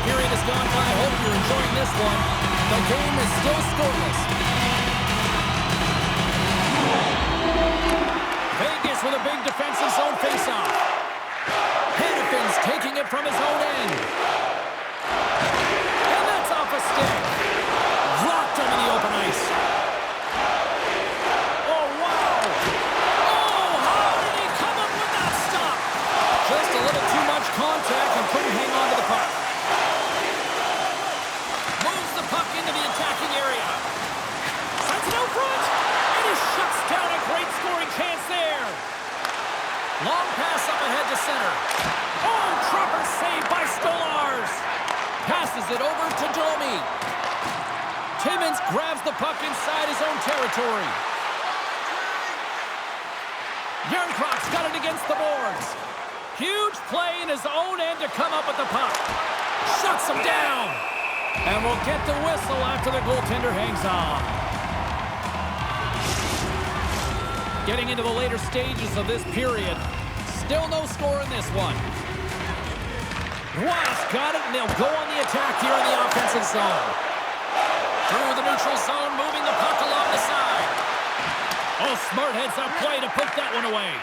period has gone by. I hope you're enjoying this one. The game is still scoreless. Vegas with a big defensive zone faceoff. Hannafin's taking it from his own end. And that's off a stick. Blocked over the open ice. Oh, wow. Oh, how did he come up with that stop? Just a little too much contact and couldn't hang on to the puck. Moves the puck into the attacking area. Sends it out front. And he shuts down a great scoring chance there. Long pass up ahead to center. Oh, trapper save by Stolarz. Passes it over to Domi. Timmins grabs the puck inside his own territory. Järnkrok's got it against the boards. Huge play in his own end to come up with the puck. Shuts him down. And we'll get the whistle after the goaltender hangs on. Getting into the later stages of this period. Still no score in this one. Ross got it, and they'll go on the attack here in the offensive zone. Through the neutral zone, moving the puck along the side. Oh, smart heads-up play to put that one away.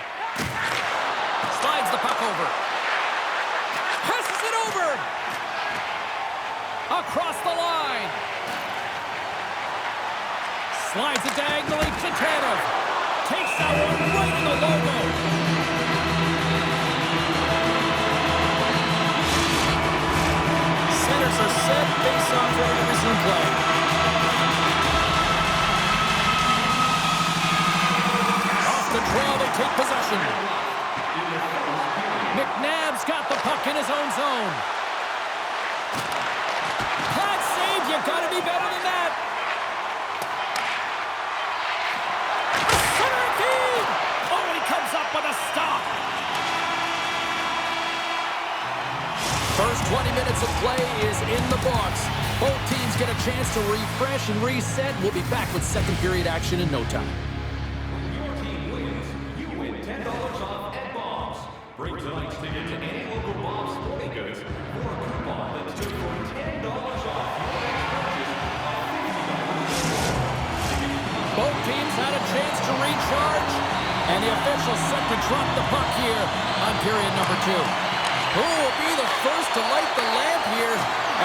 Slides the puck over. Passes it over. Across the line. Slides it diagonally to Tanev. Takes that one right in the logo. Centers are set. Face-off ready to resume play. Off the draw, they take possession. McNabb's got the puck in his own zone. Hot save. You got to be better than that. Center feed. Oh, he comes up with a stop. First 20 minutes of play is in the books. Both teams get a chance to refresh and reset. We'll be back with second period action in no time. Your team wins. You win $10 off at Bob's. Bring tonight's ticket to any local Bob's Sporting Goods for a coupon that's good for $10 off. Both teams had a chance to recharge, and the officials set to drop the puck here on period number 2. Who will be the first to light the lamp here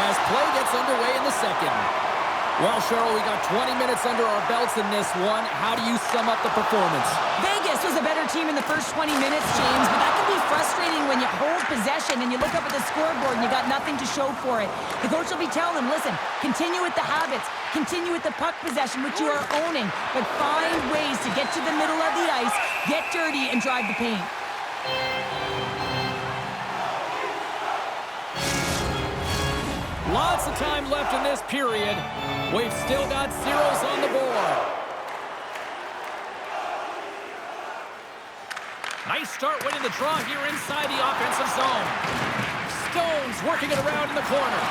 as play gets underway in the second? Well, Cheryl, we got 20 minutes under our belts in this one. How do you sum up the performance? Vegas was a better team in the first 20 minutes, James, but that can be frustrating when you hold possession and you look up at the scoreboard and you got nothing to show for it. The coach will be telling them, listen, continue with the habits, continue with the puck possession, which you are owning, but find ways to get to the middle of the ice, get dirty, and drive the paint. Lots of time left in this period. We've still got zeros on the board. Nice start winning the draw here inside the offensive zone. Stones working it around in the corner.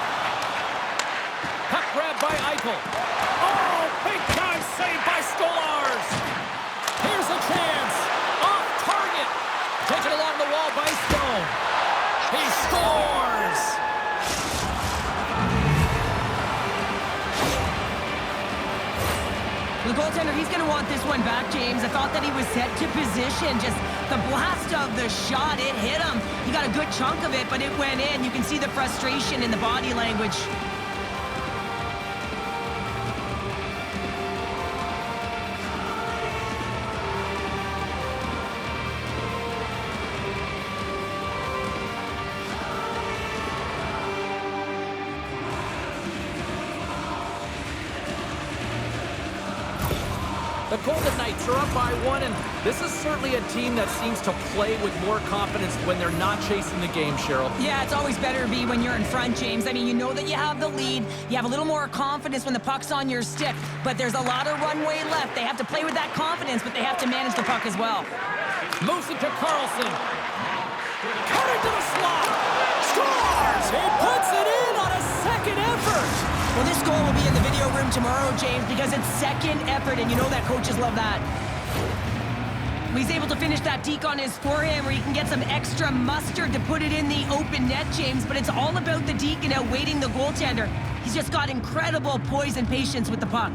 Puck grab by Eichel. Oh, big time save by Stolarz. Here's a chance. Off target. Taken along the wall by Stone. He scores. The goaltender, he's going to want this one back, James. I thought that he was set to position. Just the blast of the shot, it hit him. He got a good chunk of it, but it went in. You can see the frustration in the body language. The Golden Knights are up by 1, and this is certainly a team that seems to play with more confidence when they're not chasing the game, Cheryl. Yeah, it's always better to be when you're in front, James. I mean, you know that you have the lead. You have a little more confidence when the puck's on your stick, but there's a lot of runway left. They have to play with that confidence, but they have to manage the puck as well. Moves it to Carlson. Cut into the slot. Scores! He puts it in on a second effort. Well, this goal will be in the video room tomorrow, James, because it's second effort, and you know that coaches love that. He's able to finish that deke on his forehand where he can get some extra mustard to put it in the open net, James. But it's all about the deke and outweighting the goaltender. He's just got incredible poise and patience with the puck.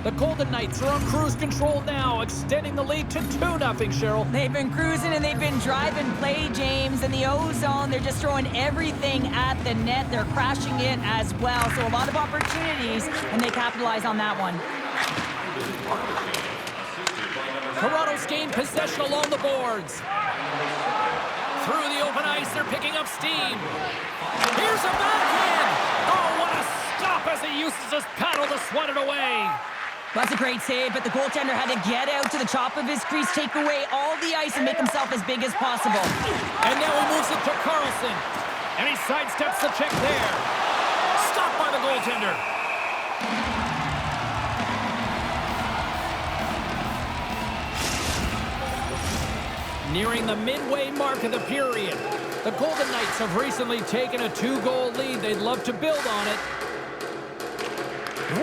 The Golden Knights are on cruise control now, extending the lead to 2-0, Cheryl. They've been cruising and they've been driving play, James. In the O-zone, they're just throwing everything at the net. They're crashing it as well. So a lot of opportunities, and they capitalize on that one. Toronto's gained possession along the boards. Through the open ice, they're picking up steam. Here's a backhand! Oh, what a stop as he uses his paddle to swat it away. That's a great save, but the goaltender had to get out to the top of his crease, take away all the ice, and make himself as big as possible. And now he moves it to Carlson. And he sidesteps the check there. Stopped by the goaltender. Nearing the midway mark of the period. The Golden Knights have recently taken a 2-goal lead. They'd love to build on it.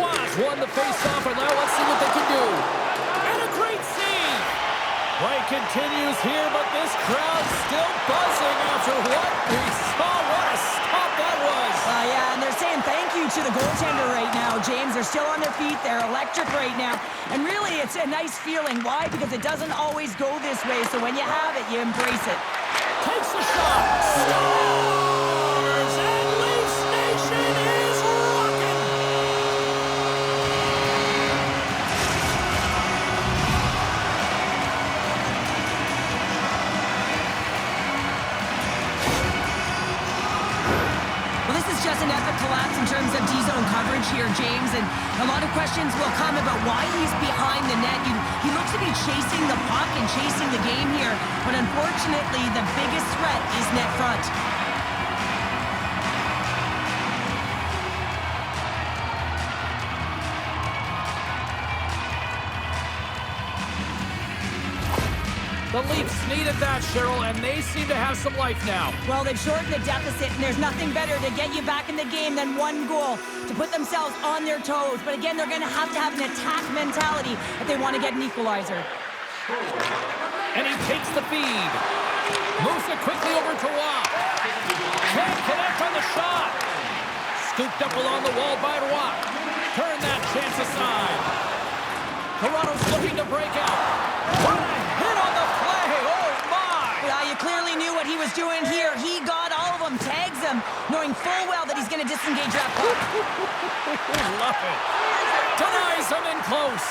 Watt won the face-off, and now let's see what they can do. And a great save! Play continues here, but this crowd's still buzzing after what we saw. What a stop that was! Yeah, and they're saying thank you to the goaltender right now, James. They're still on their feet. They're electric right now. And really, it's a nice feeling. Why? Because it doesn't always go this way, so when you have it, you embrace it. Takes the shot! Scores! And Leafs Nation is rocking! Well, this is just an epic collapse in terms of D-zone coverage here, James, and a lot of questions will come about why he's behind the net. He looks to be chasing the puck and chasing the game here, but unfortunately, the biggest threat is net front. The Leafs needed that, Cheryl, and they seem to have some life now. Well, they've shortened the deficit, and there's nothing better to get you back in the game than one goal to put themselves on their toes. But again, they're going to have an attack mentality if they want to get an equalizer. And he takes the feed. Moves it quickly over to Watt. Can't connect on the shot. Scooped up along the wall by Watt. Turn that chance aside. Toronto's looking to break out. What a hit on the play! Oh, my! Yeah, you clearly knew what he was doing here. He got all of them, tags them, knowing full well that he's going to disengage that puck. Love it. Denies him in close.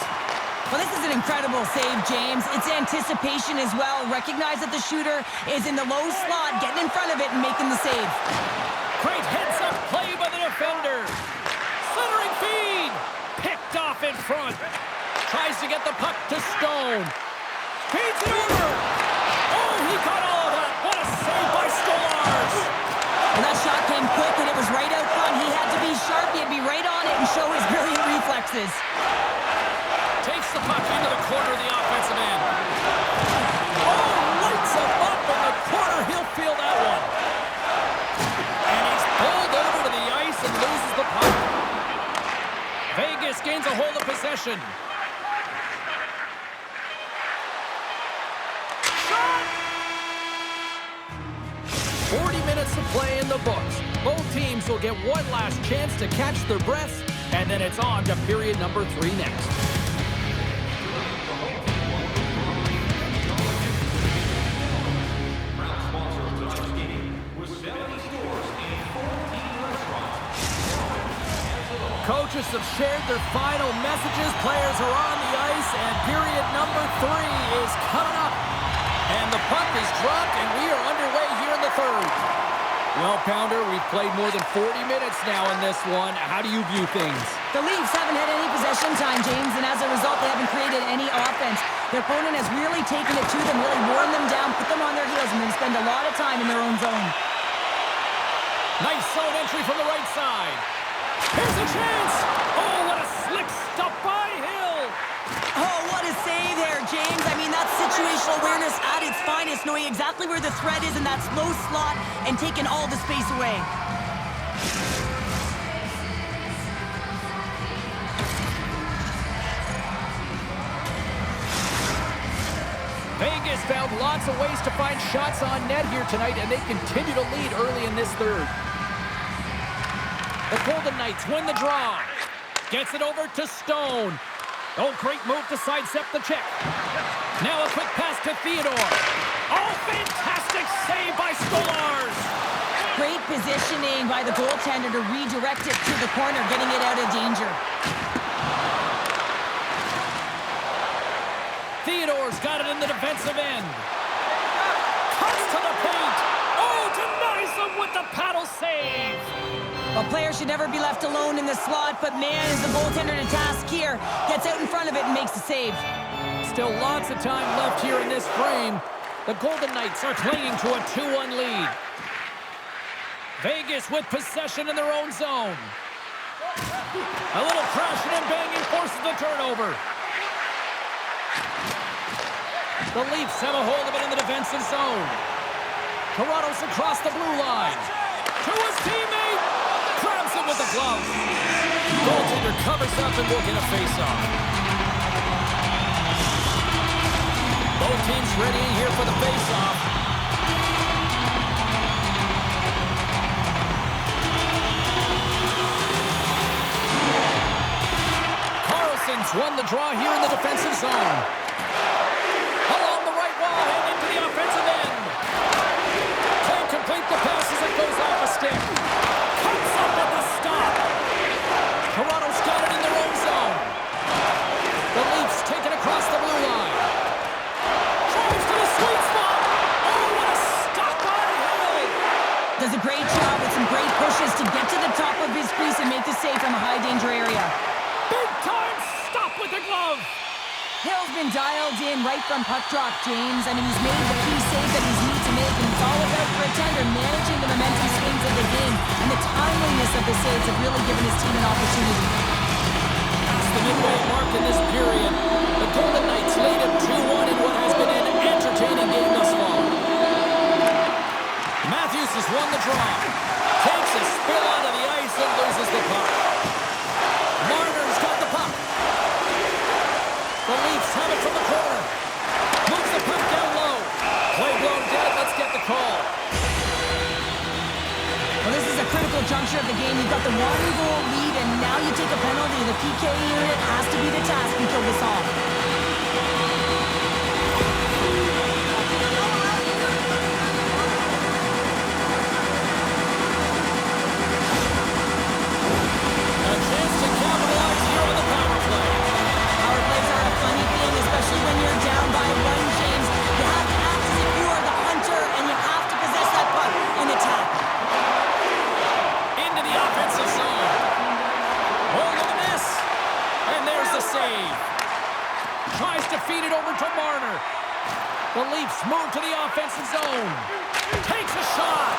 Well, this is an incredible save, James. It's anticipation as well. Recognize that the shooter is in the low slot, getting in front of it and making the save. Great heads-up play by the defender. Centering feed. Picked off in front. Tries to get the puck to Stone. Feeds it over. Oh, he caught all of that. What a save by Stolarz. Well, that shot came quick, and it was right out front. He had to be sharp. He had to be right on it and show his brilliant reflexes. Takes the puck into the corner of the offensive end. Oh, lights him up in the corner. He'll feel that one. And he's pulled over to the ice and loses the puck. Vegas gains a hold of possession. 40 minutes of play in the books. Both teams will get one last chance to catch their breaths, and then it's on to period number 3 next. Proud sponsor of tonight's game with 70 stores and 14 restaurants. Coaches have shared their final messages. Players are on the ice, and period number 3 is coming up. And the puck is dropped, and we are underway here in the 3rd. Well, Pounder, we've played more than 40 minutes now in this one. How do you view things? The Leafs haven't had any possession time, James, and as a result, they haven't created any offense. Their opponent has really taken it to them, really worn them down, put them on their heels, and then spend a lot of time in their own zone. Nice zone entry from the right side. Here's a chance. Oh, what a slick stop by Hill. Oh, what a save there, James. I mean, that's situational awareness at its finest, knowing exactly where the threat is in that slow slot and taking all the space away. lots of ways to find shots on net here tonight, and they continue to lead early in this third. The Golden Knights win the draw. Gets it over to Stone. Oh, great move to sidestep the check. Now a quick pass to Theodore. Oh, fantastic save by Stolarz. Great positioning by the goaltender to redirect it to the corner, getting it out of danger. Theodore's got it in the defensive end. Cuts to the paint. Oh, denies him with the paddle save. A player should never be left alone in the slot, but man, is the goaltender to task here. Gets out in front of it and makes the save. Still lots of time left here in this frame. The Golden Knights are clinging to a 2-1 lead. Vegas with possession in their own zone. A little crashing and banging forces the turnover. The Leafs have a hold of it in the defensive zone. Toronto's across the blue line. To his teammate. Grabs it with the glove. Goaltender covers up and will get a face-off. Both teams readying here for the face-off. Won the draw here in the defensive zone. Along the right wall and into the offensive end. Can't complete the pass as it goes off a stick. Cuts up with the stop. Toronto's got it in their own zone. The Leafs take it across the blue line. Drives to the sweet spot. Oh, what a stop by Hill. Does a great job with some great pushes to get to the top of his crease and make the save from a high-danger area. Big time stop with the glove. Hill's been dialed in right from puck drop, James. I mean, he's made the key save that he's need to make, and it's all about for a tender managing the momentum swings of the game, and the timeliness of the saves have really given his team an opportunity. That's the midway mark in this period. The Golden Knights lead at 2-1 in what has been an entertaining game thus far. Matthews has won the draw. Takes a spill out of the ice and loses the puck. Marner's got the puck. The Leafs have it from the corner. Moves the puck down low. Play blown dead. Let's get the call. Well, this is a critical juncture of the game. You've got the one-goal lead, and now you take a penalty. The PK unit has to be the task and kill this off. A chance to capitalize here on the power play. Power plays are a funny thing, especially when you're down by one, James. You have to act as if you are the hunter, and you have to possess that puck in attack. Into the offensive zone. Oh, look at this. And there's the save. Tries to feed it over to Marner. The Leafs move to the offensive zone. Takes a shot.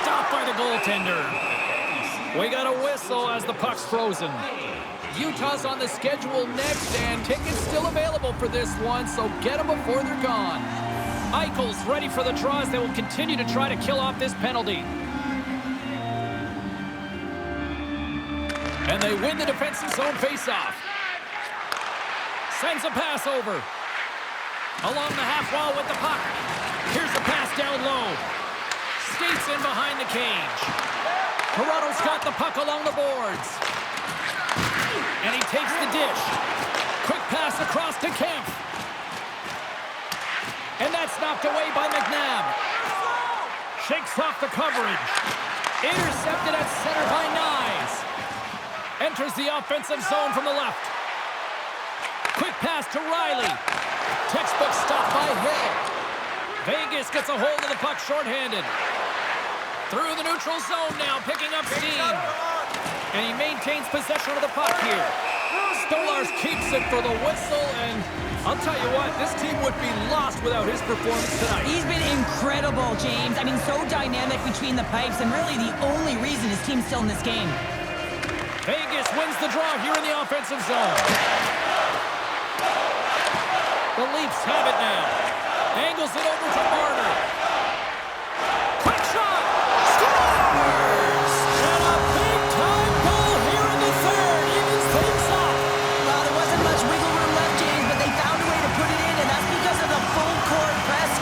Stopped by the goaltender. We got a whistle as the puck's frozen. Utah's on the schedule next, and tickets still available for this one, so get them before they're gone. Eichel's ready for the draw as they will continue to try to kill off this penalty. And they win the defensive zone faceoff. Sends a pass over. Along the half wall with the puck. Here's the pass down low. Skates in behind the cage. Toronto's got the puck along the boards. And he takes the dish. Quick pass across to Kemp. And that's knocked away by McNabb. Shakes off the coverage. Intercepted at center by Nyes. Enters the offensive zone from the left. Quick pass to Riley. Textbook stop by Hill. Vegas gets a hold of the puck shorthanded. Through the neutral zone now, picking up steam. And he maintains possession of the puck here. Stolarz keeps it for the whistle, and I'll tell you what, this team would be lost without his performance tonight. He's been incredible, James. I mean, so dynamic between the pipes, and really the only reason his team's still in this game. Vegas wins the draw here in the offensive zone. The Leafs have it now. Angles it over to Marner. Quick shot! Scores! And a big-time goal here in the third. Evens things up. Well, there wasn't much wiggle room left, James, but they found a way to put it in, and that's because of the full court press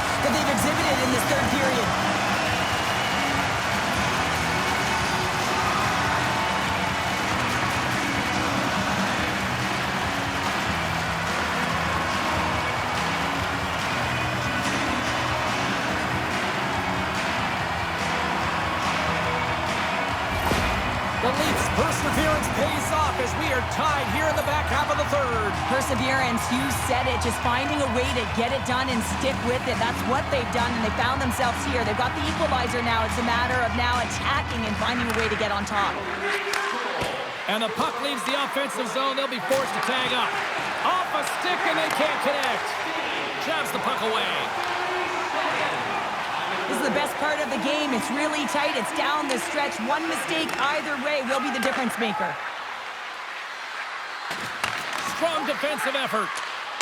pays off as we are tied here in the back half of the third. Perseverance, you said it. Just finding a way to get it done and stick with it. That's what they've done, and they found themselves here. They've got the equalizer now. It's a matter of now attacking and finding a way to get on top. And the puck leaves the offensive zone. They'll be forced to tag up. Off a stick, and they can't connect. Jabs the puck away. This is the best part of the game. It's really tight. It's down the stretch. One mistake either way will be the difference maker. Strong defensive effort.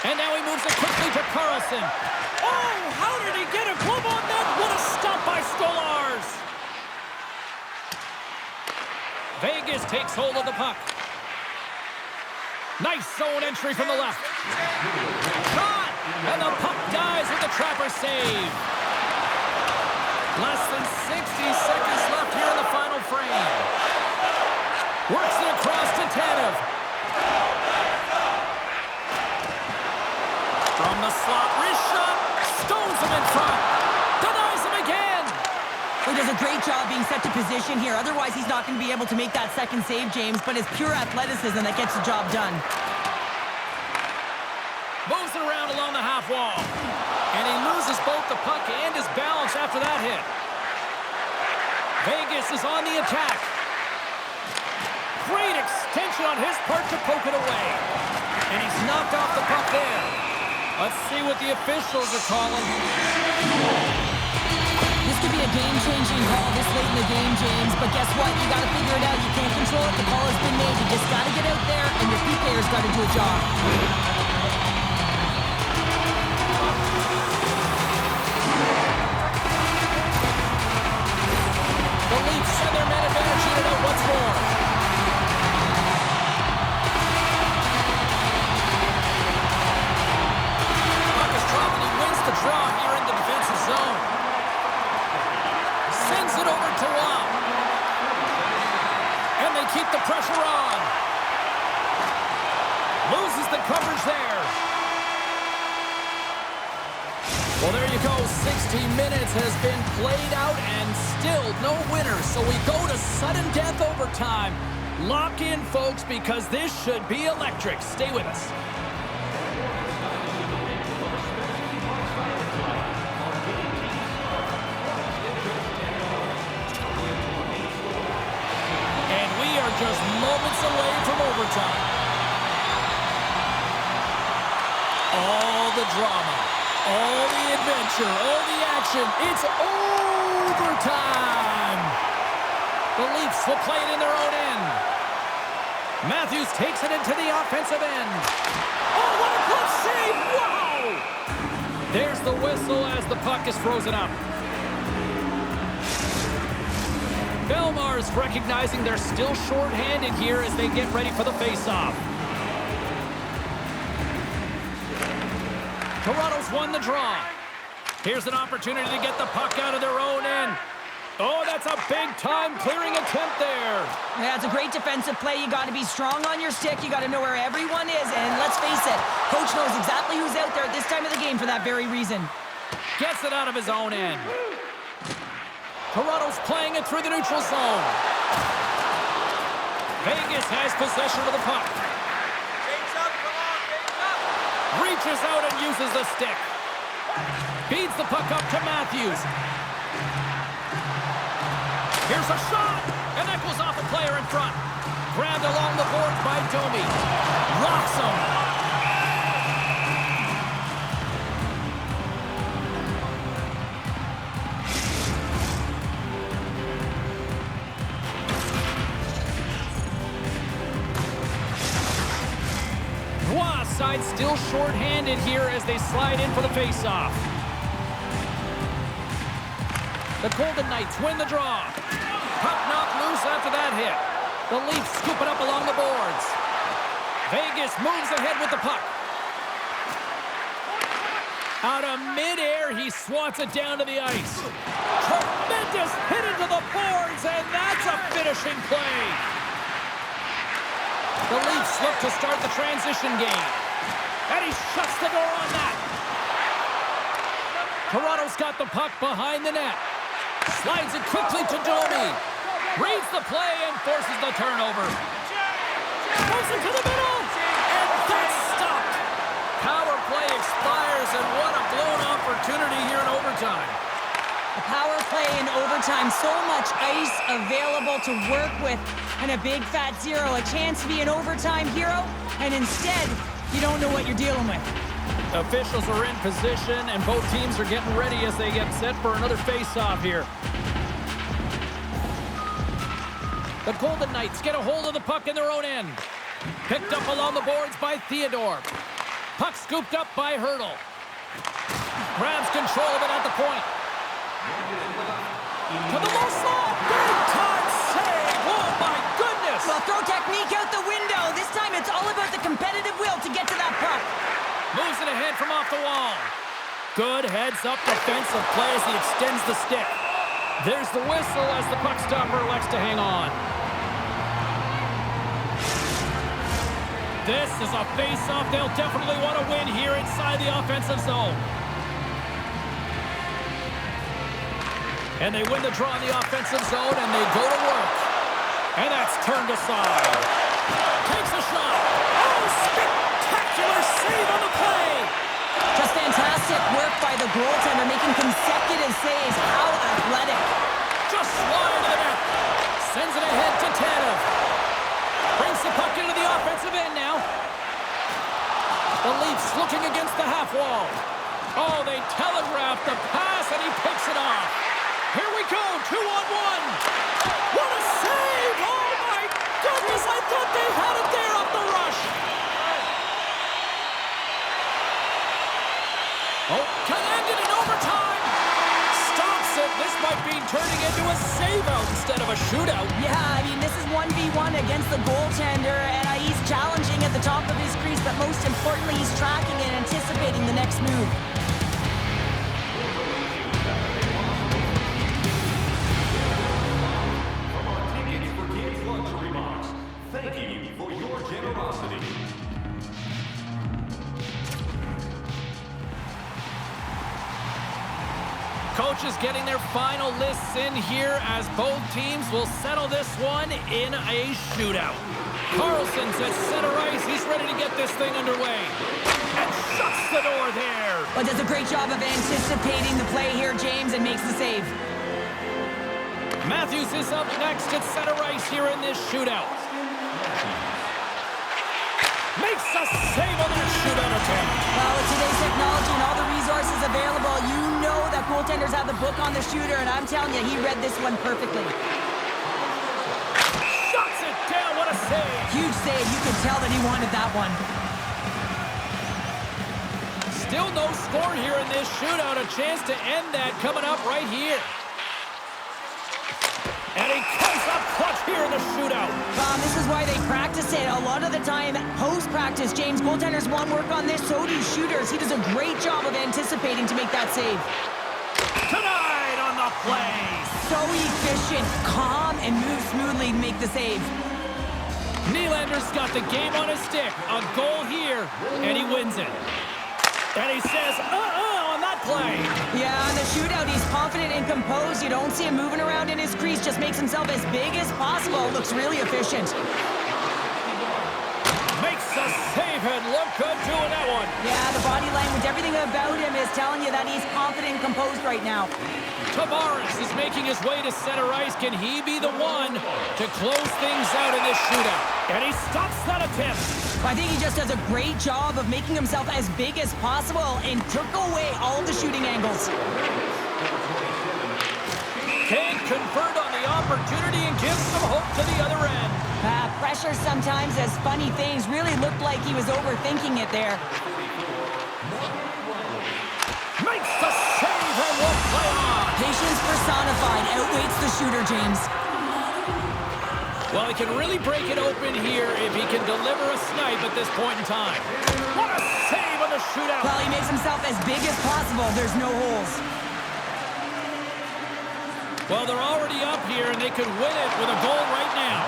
And now he moves it quickly to Carlson. Oh, how did he get a glove on that? What a stop by Stolars. Vegas takes hold of the puck. Nice zone entry from the left. Shot! And the puck dies with the trapper save. Less than 60 seconds left here in the final frame. Works it across to Tanev. From the slot, wrist shot. Stones him in front. Denies him again. He does a great job being set to position here. Otherwise, he's not going to be able to make that second save, James. But it's pure athleticism that gets the job done. Moves it around along the half wall. And he loses both the puck and his balance after that hit. Vegas is on the attack. Great extension on his part to poke it away. And he's knocked off the puck there. Let's see what the officials are calling. This could be a game-changing call this late in the game, James. But guess what? You got to figure it out. You can't control it. The call has been made. You just got to get out there, and your key player's got to do a job. The Leafs send their man advantage unit out once more. Puck is dropped and he wins the draw here in the defensive zone. Sends it over to Wong. And they keep the pressure on. Loses the coverage there. Well, there you go. 60 minutes has been played out and still no winner. So we go to sudden death overtime. Lock in, folks, because this should be electric. Stay with us. And we are just moments away from overtime. All the drama. All the adventure, all the action, it's overtime! The Leafs will play it in their own end. Matthews takes it into the offensive end. Oh, what a glove save! Wow! There's the whistle as the puck is frozen up. Belmar's recognizing they're still short-handed here as they get ready for the face-off. Toronto's won the draw. Here's an opportunity to get the puck out of their own end. Oh, that's a big-time clearing attempt there. Yeah, it's a great defensive play. You got to be strong on your stick. You got to know where everyone is. And let's face it, coach knows exactly who's out there at this time of the game for that very reason. Gets it out of his own end. Toronto's playing it through the neutral zone. Vegas has possession of the puck. Reaches out and uses the stick. Feeds the puck up to Matthews. Here's a shot, and that goes off a player in front. Grabbed along the boards by Domi. Rocks him. Side still short-handed here as they slide in for the face-off. The Golden Knights win the draw. Puck knocked loose after that hit. The Leafs scoop it up along the boards. Vegas moves ahead with the puck. Out of midair, he swats it down to the ice. Tremendous hit into the boards, and that's a finishing play. The Leafs look to start the transition game. And he shuts the door on that. Toronto's got the puck behind the net. Slides it quickly to Domi. Reads the play and forces the turnover. time, so much ice available to work with, and a big fat zero, a chance to be an overtime hero, and instead, you don't know what you're dealing with. Officials are in position, and both teams are getting ready as they get set for another face-off here. The Golden Knights get a hold of the puck in their own end. Picked up along the boards by Theodore. Puck scooped up by Hurdle. Grabs control of it at the point. To the low slot. Big time save. Oh, my goodness. Well, throw technique out the window. This time it's all about the competitive will to get to that puck. Moves it ahead from off the wall. Good heads-up defensive play as he extends the stick. There's the whistle as the puck stopper elects to hang on. This is a face-off they'll definitely want to win here inside the offensive zone. And they win the draw in the offensive zone, and they go to work. And that's turned aside. Takes a shot. Oh, spectacular save on the play. Just fantastic work by the goaltender, making consecutive saves. How athletic. Just wide of the net. Sends it ahead to Tanev. Brings the puck into the offensive end now. The Leafs looking against the half wall. Oh, they telegraph the pass, and he picks it off. Here we go, 2-on-1. What a save! Oh, my goodness, I thought they had it there off the rush. Oh, can end it in overtime. Stops it. This might be turning into a save-out instead of a shootout. Yeah, I mean, this is 1v1 against the goaltender, and he's challenging at the top of his crease, but most importantly, he's tracking and anticipating the next move. Thank you for your generosity. Coaches getting their final lists in here as both teams will settle this one in a shootout. Carlson's at center ice. He's ready to get this thing underway. And shuts the door there. Well, does a great job of anticipating the play here, James, and makes the save. Matthews is up next at center ice here in this shootout. Makes a save on that shootout attempt. Well, with today's technology and all the resources available, you know that goaltenders have the book on the shooter, and I'm telling you, he read this one perfectly. Shuts it down. What a save. Huge save. You could tell that he wanted that one. Still no score here in this shootout. A chance to end that coming up right here. And he comes up clutch here in the shootout. This is why they practice it. A lot of the time, post-practice, James, goaltenders want work on this, so do shooters. He does a great job of anticipating to make that save. Tonight on the play. So efficient, calm, and moves smoothly to make the save. Nylander's got the game on his stick. A goal here, and he wins it. And he says, on that play. Yeah, on the shootout, he's confident and composed. You don't see him moving around in his crease. Just makes himself as big as possible. Looks really efficient. Makes a save and look good doing that one. Yeah, the body language, everything about him is telling you that he's confident and composed right now. Tavares is making his way to center ice. Can he be the one to close things out in this shootout? And he stops that attempt. I think he just does a great job of making himself as big as possible and took away all of the shooting angles. Can't convert on the opportunity and gives some hope to the other end. Pressure sometimes does funny things. Really looked like he was overthinking it there. Makes the save and will play on. Patience personified outweighs the shooter, James. Well, he can really break it open here if he can deliver a snipe at this point in time. What a save on the shootout. Well, he makes himself as big as possible. There's no holes. Well, they're already up here, and they could win it with a goal right now.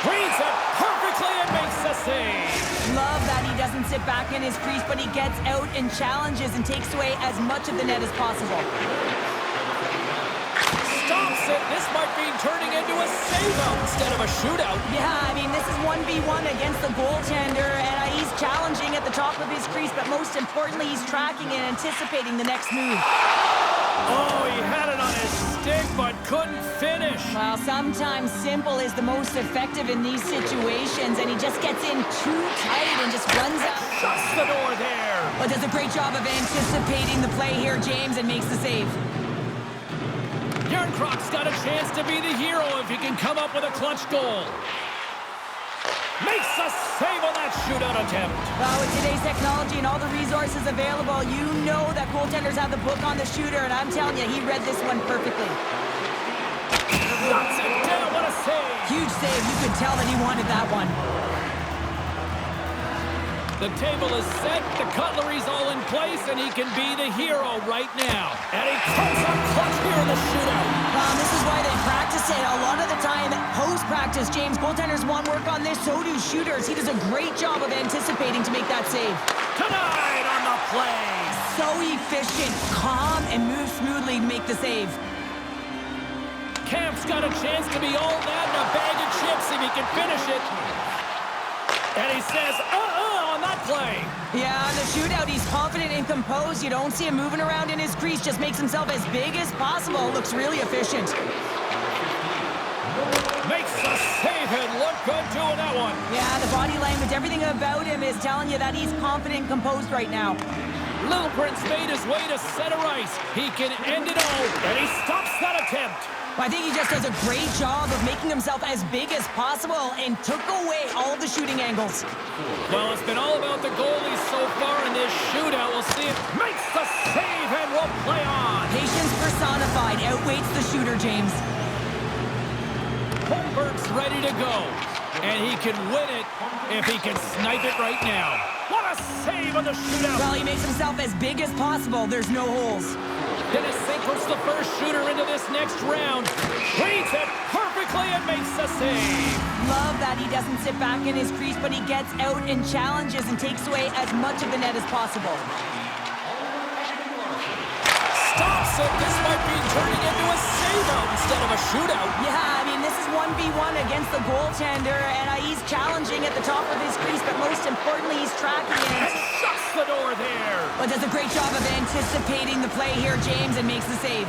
Reads it perfectly and makes the save. Love that he doesn't sit back in his crease, but he gets out and challenges and takes away as much of the net as possible. Stops it. This might be turning into a save-out instead of a shootout. Yeah, I mean, this is 1v1 against the goaltender, and he's challenging at the top of his crease, but most importantly, he's tracking and anticipating the next move. Oh, he had it on his stick, but couldn't finish. Well, sometimes simple is the most effective in these situations, and he just gets in too tight and just runs out. Shuts the door there. Well, does a great job of anticipating the play here, James, and makes the save. Yarncroft's got a chance to be the hero if he can come up with a clutch goal. Makes a save on that shootout attempt. Well, with today's technology and all the resources available, you know that goaltenders have the book on the shooter, and I'm telling you, he read this one perfectly. Knocks it down. What a save. Huge save. You could tell that he wanted that one. The table is set, the cutlery's all in place, and he can be the hero right now. And he comes up clutch here in the shootout. This is why they practice it. A lot of the time, post-practice, James, goaltenders want work on this, so do shooters. He does a great job of anticipating to make that save. Tonight on the play. So efficient, calm, and moves smoothly to make the save. Camp's got a chance to be all that and a bag of chips if he can finish it. And he says, on that play. Yeah, on the shootout, he's confident and composed. You don't see him moving around in his crease. Just makes himself as big as possible. Looks really efficient. Makes a save and look good doing that one. Yeah, the body language, everything about him is telling you that he's confident and composed right now. Little Prince made his way to center ice. He can end it all, and he stops that attempt. I think he just does a great job of making himself as big as possible and took away all the shooting angles. Well, it's been all about the goalies so far in this shootout. We'll see if makes the save and will play on. Patience personified outweighs the shooter, James. Holmberg's ready to go, and he can win it if he can snipe it right now. What a save on the shootout. Well, he makes himself as big as possible. There's no holes. Dennis Sinkler's the first shooter into this next round. Reads it perfectly and makes the save. Love that he doesn't sit back in his crease, but he gets out and challenges and takes away as much of the net as possible. Stops it. This might be turning into a save-out instead of a shootout. Yeah, I mean, this is 1v1 against the goaltender, and he's challenging at the top of his crease, but most importantly, he's tracking it. And shuts the door there. But does a great job of anticipating the play here, James, and makes the save.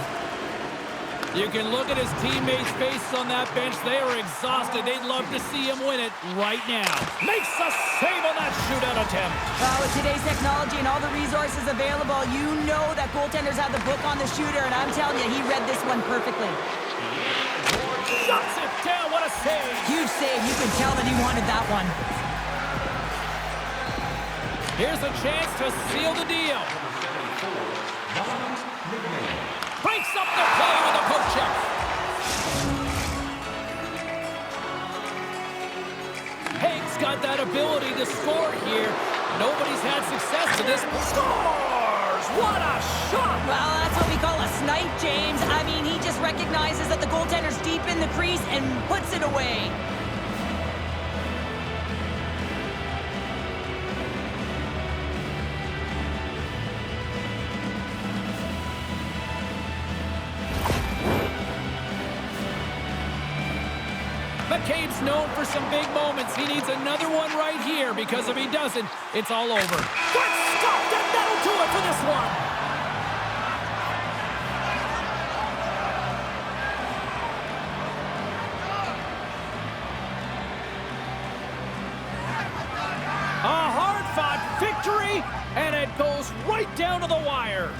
You can look at his teammates' faces on that bench. They are exhausted. They'd love to see him win it right now. Makes a save on that shootout attempt. Well, with today's technology and all the resources available, you know that goaltenders have the book on the shooter, and I'm telling you, he read this one perfectly. Shuts it down. What a save. Huge save. You could tell that he wanted that one. Here's a chance to seal the deal. Breaks up the play with a poke check. Haig's got that ability to score here. Nobody's had success to this. Scores! What a shot! Well, that's what we call a snipe, James. I mean, he just recognizes that the goaltender's deep in the crease and puts it away. McCabe's known for some big moments. He needs another one right here because if he doesn't, it's all over. Good stuff, and that'll do it for this one. A hard-fought victory, and it goes right down to the wire.